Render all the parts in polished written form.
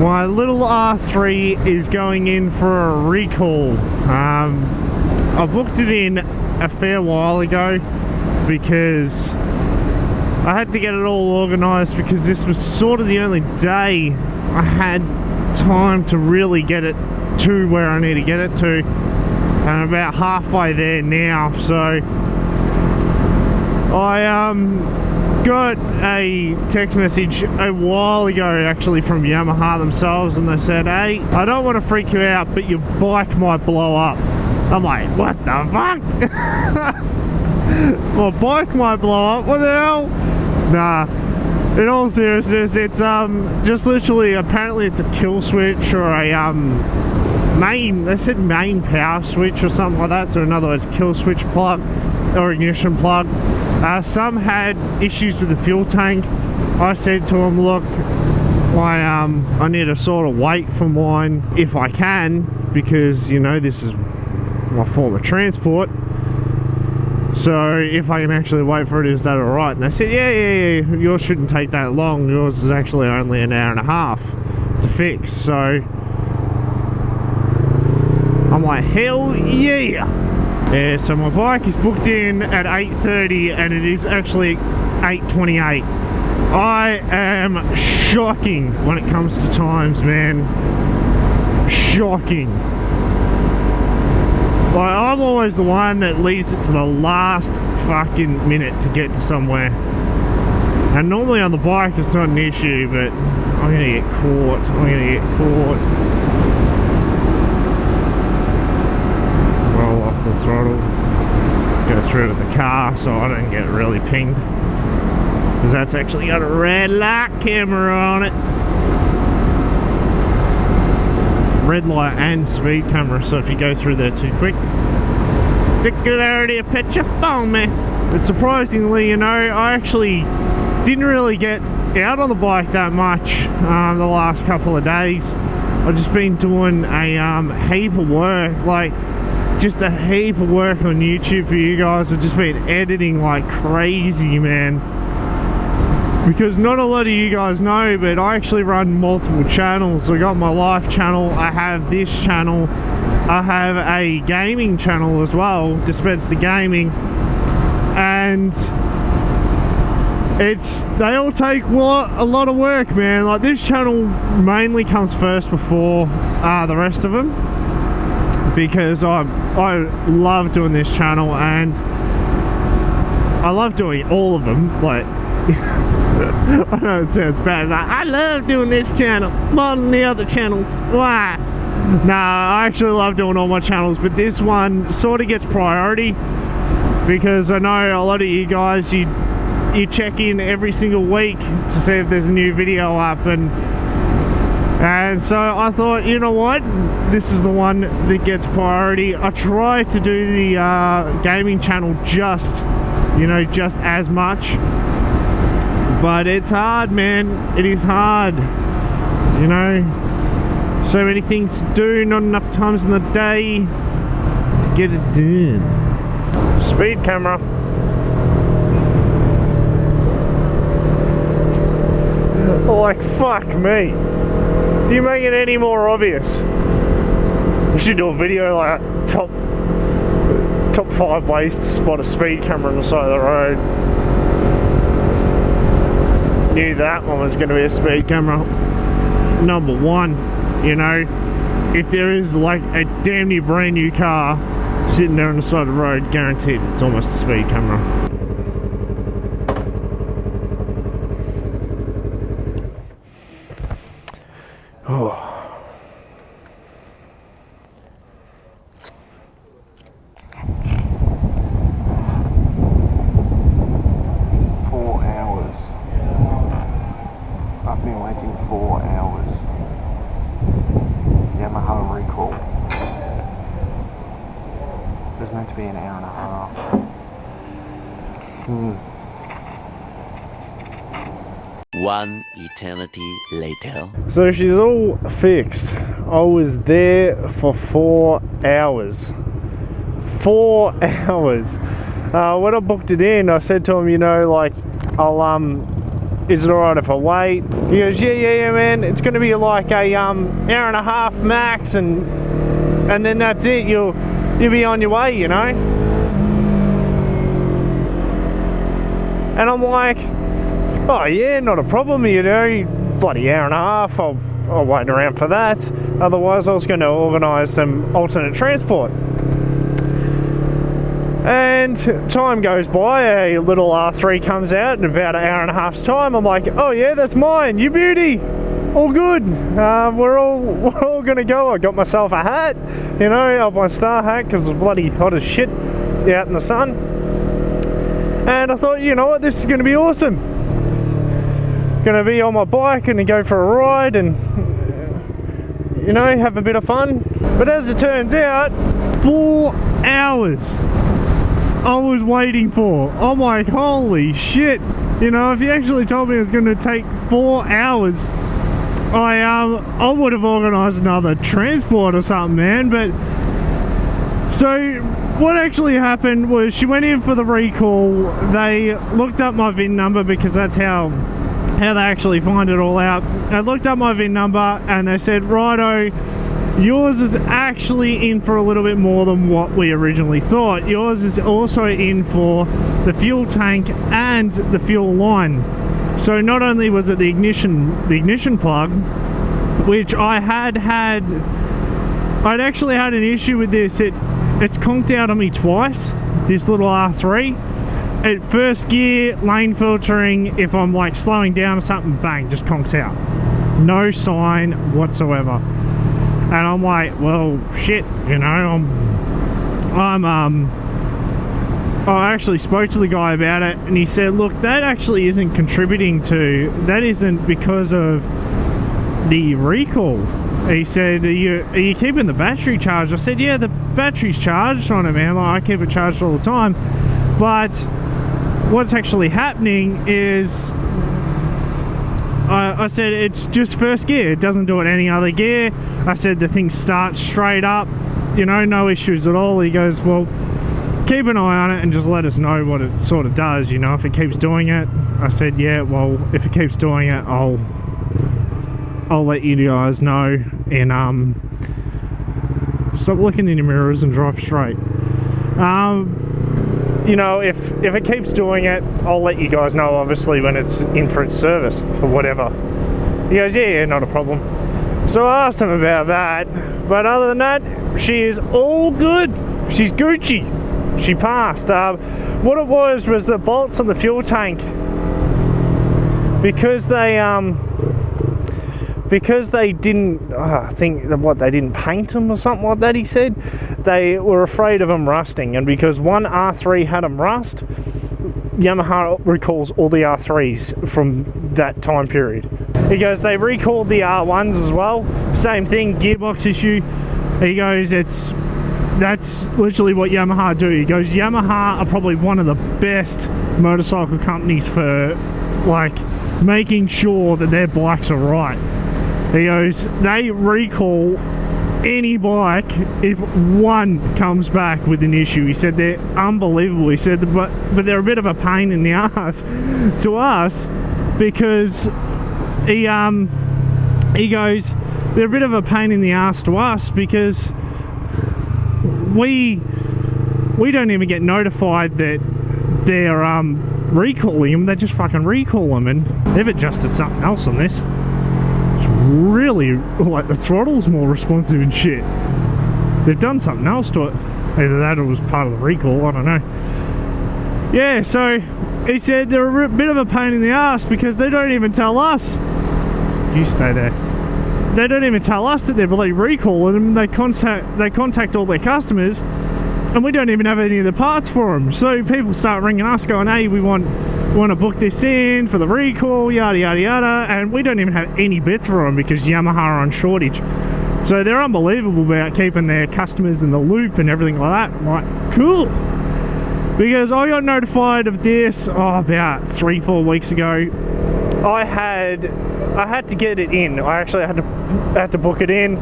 My little R3 is going in for a recall. I booked it in a fair while ago because I had to get it all organised, because this was sort of the only day I had time to really get it to where I need to get it to, and I'm about halfway there now. So I got a text message a while ago actually from Yamaha themselves, and they said, hey, I don't want to freak you out, but your bike might blow up. I'm like, what the fuck? My bike might blow up? What the hell? Nah, in all seriousness, it's just literally, apparently it's a kill switch or a main, they said main power switch or something like that. So in other words, kill switch plug or ignition plug. Some had issues with the fuel tank. I said to them, look, I need to sort of wait for mine if I can, because, you know, this is my form of transport. So if I can actually wait for it, is that alright? And they said, yeah, yours shouldn't take that long. Yours is actually only an hour and a half to fix. So I'm like, hell yeah. Yeah, so my bike is booked in at 8:30 and it is actually 8:28. I am shocking when it comes to times, man. Shocking. Like, I'm always the one that leaves it to the last fucking minute to get to somewhere. And normally on the bike it's not an issue, but I'm gonna get caught. I'm gonna get caught. Roll off the throttle. Go through to the car so I don't get really pinged. Because that's actually got a red light camera on it. Red light and speed camera, so if you go through there too quick, declare a picture for me. But surprisingly, you know, I actually didn't really get out on the bike that much the last couple of days. I've just been doing a heap of work, like just a heap of work on YouTube for you guys. I've just been editing like crazy, man. Because not a lot of you guys know, but I actually run multiple channels. I got my life channel, I have this channel, I have a gaming channel as well, Dispense the Gaming, and they all take a lot of work, man. Like, this channel mainly comes first before the rest of them, because I love doing this channel, and I love doing all of them. Like, I know it sounds bad, like, I love doing this channel more than the other channels. Why? Nah, I actually love doing all my channels, but this one sort of gets priority because I know a lot of you guys, you check in every single week to see if there's a new video up, and so I thought, you know what, this is the one that gets priority. I try to do the gaming channel just as much. But it's hard, man. It is hard. You know, so many things to do, not enough times in the day to get it done. Speed camera. Like, fuck me. Do you make it any more obvious? We should do a video like top 5 ways to spot a speed camera on the side of the road. Knew that one was going to be a speed camera. Number one, you know, if there is like a damn near brand new car sitting there on the side of the road, guaranteed it's almost a speed camera. Oh. I've been waiting 4 hours. Yamaha recall. It was meant to be an hour and a half. One eternity later. So she's all fixed. I was there for 4 hours. 4 hours. When I booked it in, I said to him, you know, like, is it alright if I wait? He goes, yeah, man, it's going to be like a hour and a half max, and then that's it, you'll be on your way, you know? And I'm like, oh yeah, not a problem, you know, bloody hour and a half, I'll wait around for that. Otherwise I was going to organise some alternate transport. And time goes by, a little R3 comes out in about an hour and a half's time. I'm like, oh yeah, that's mine, you beauty, all good. We're all gonna go. I got myself a hat, you know, my star hat, because it was bloody hot as shit out in the sun. And I thought, you know what, this is gonna be awesome. Gonna be on my bike and go for a ride and, you know, have a bit of fun. But as it turns out, 4 hours I was waiting for. I'm like, holy shit, you know, if you actually told me it was going to take 4 hours, I would have organised another transport or something, man. But so what actually happened was she went in for the recall. They looked up my VIN number, because that's how they actually find it all out. They looked up my VIN number and they said, righto, yours is actually in for a little bit more than what we originally thought. Yours is also in for the fuel tank and the fuel line. So not only was it the ignition plug, which I'd actually had an issue with this. It's conked out on me twice, this little R3. At first gear, lane filtering, if I'm like slowing down or something, bang, just conks out. No sign whatsoever. And I'm like, well, shit, you know, I actually spoke to the guy about it, and he said, look, that actually isn't contributing to, that isn't because of the recall. He said, are you keeping the battery charged? I said, yeah, the battery's charged on it, man. Like, I keep it charged all the time. But what's actually happening is, I said, it's just first gear, it doesn't do it any other gear. I said the thing starts straight up, you know, no issues at all. He goes, well, keep an eye on it and just let us know what it sort of does, you know, if it keeps doing it. I said, yeah, well, if it keeps doing it, I'll let you guys know. And stop looking in your mirrors and drive straight. You know, if it keeps doing it, I'll let you guys know, obviously, when it's in for its service or whatever. He goes, yeah, not a problem. So I asked him about that, but other than that, she is all good. She's Gucci. She passed. What it was the bolts on the fuel tank, because they didn't, I think they didn't paint them or something like that, he said. They were afraid of them rusting, and because one R3 had them rust, Yamaha recalls all the R3s from that time period. He goes, they recalled the R1s as well, same thing, gearbox issue. He goes, that's literally what Yamaha do. He goes, Yamaha are probably one of the best motorcycle companies for like making sure that their bikes are right. He goes, they recall any bike if one comes back with an issue. He said they're unbelievable. He said, but they're a bit of a pain in the ass to us, because he goes, they're a bit of a pain in the ass to us because we don't even get notified that they're recalling them. They just fucking recall them, and they've adjusted something else on this. Really, like, the throttle's more responsive and shit. They've done something else to it. Either that or it was part of the recall, I don't know. Yeah, so he said they're a bit of a pain in the ass because they don't even tell us. You stay there. They don't even tell us that they're bloody recalling them. They contact all their customers, and we don't even have any of the parts for them. So people start ringing us going, hey, we want to book this in for the recall, yada yada yada, and we don't even have any bits for them because Yamaha are on shortage. So they're unbelievable about keeping their customers in the loop and everything like that. I'm like, cool. Because I got notified of this about 3-4 weeks ago. I had to get it in. I actually had to book it in.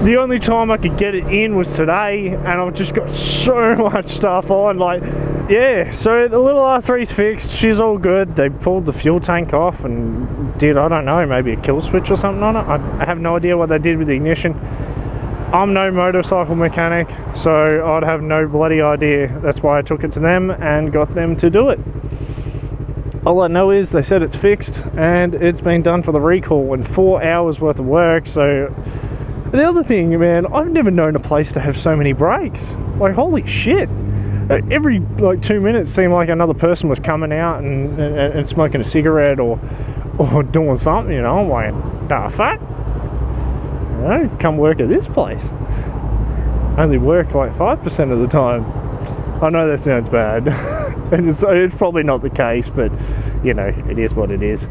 The only time I could get it in was today, and I've just got so much stuff on. Like, yeah, so the little R3's fixed. She's all good. They pulled the fuel tank off and did, I don't know, maybe a kill switch or something on it. I have no idea what they did with the ignition. I'm no motorcycle mechanic, so I'd have no bloody idea. That's why I took it to them and got them to do it. All I know is they said it's fixed and it's been done for the recall in 4 hours worth of work. So the other thing, man, I've never known a place to have so many brakes. Like, holy shit. Every like 2 minutes seemed like another person was coming out and smoking a cigarette or doing something, you know. I'm like, nah, fuck. You know, come work at this place. Only work like 5% of the time. I know that sounds bad. And it's probably not the case, but you know, it is what it is.